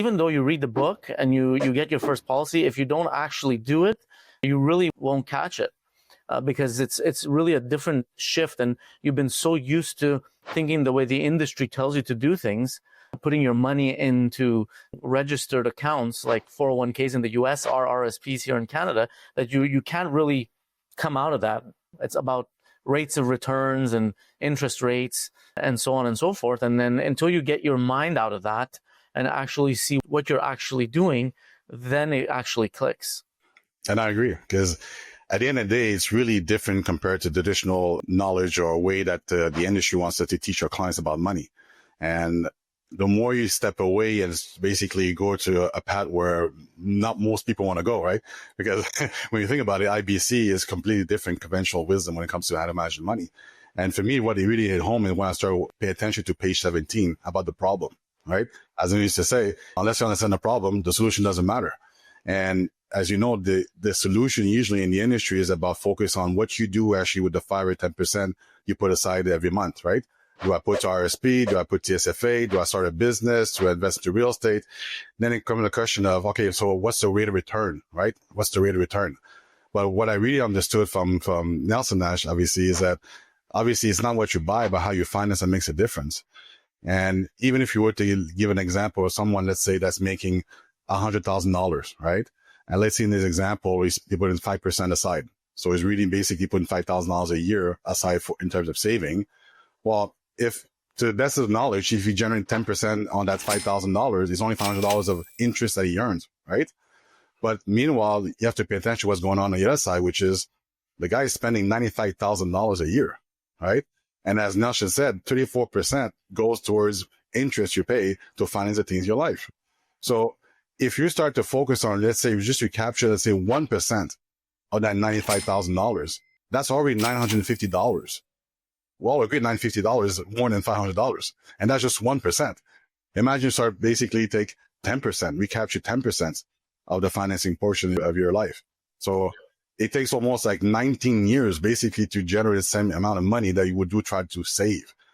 Even though you read the book and you get your first policy, if you don't actually do it, you really won't catch it. Because it's really a different shift, and you've been so used to thinking the way the industry tells you to do things, putting your money into registered accounts like 401ks in the US or RSPs here in Canada, that you can't really come out of that. It's about rates of returns and interest rates and so on and so forth. And then until you get your mind out of that and actually see what you're actually doing, then it actually clicks. And I agree, because at the end of the day, it's really different compared to traditional knowledge or way that the industry wants us to teach our clients about money. And the more you step away and basically go to a path where not most people want to go, right? Because when you think about it, IBC is completely different conventional wisdom when it comes to how to manage money. And for me, what it really hit home is when I started paying attention to page 17 about the problem, right? As I used to say, unless you understand the problem, the solution doesn't matter. And as you know, the solution usually in the industry is about focus on what you do actually with the 5 or 10% you put aside every month, right? Do I put RSP? Do I put TSFA? Do I start a business? Do I invest into real estate? Then it comes to the question of, okay, so what's the rate of return, right? What's the rate of return? But what I really understood from Nelson Nash, obviously, is that obviously it's not what you buy, but how you finance that makes a difference. And even if you were to give an example of someone, let's say, that's making $100,000, right? And let's say in this example, he's putting 5% aside. So he's really basically putting $5,000 a year aside for in terms of saving. Well, if to the best of knowledge, if you generate 10% on that $5,000, it's only $500 of interest that he earns, right? But meanwhile, you have to pay attention to what's going on the other side, which is the guy is spending $95,000 a year, right? And as Nelson said, 34% goes towards interest you pay to finance the things in your life. So if you start to focus on, let's say, you just recapture, let's say 1% of that $95,000, that's already $950. Well, a great $950 is more than $500. And that's just 1%. Imagine you start basically take 10%, recapture 10% of the financing portion of your life. So it takes almost like 19 years basically to generate the same amount of money that you would do try to save.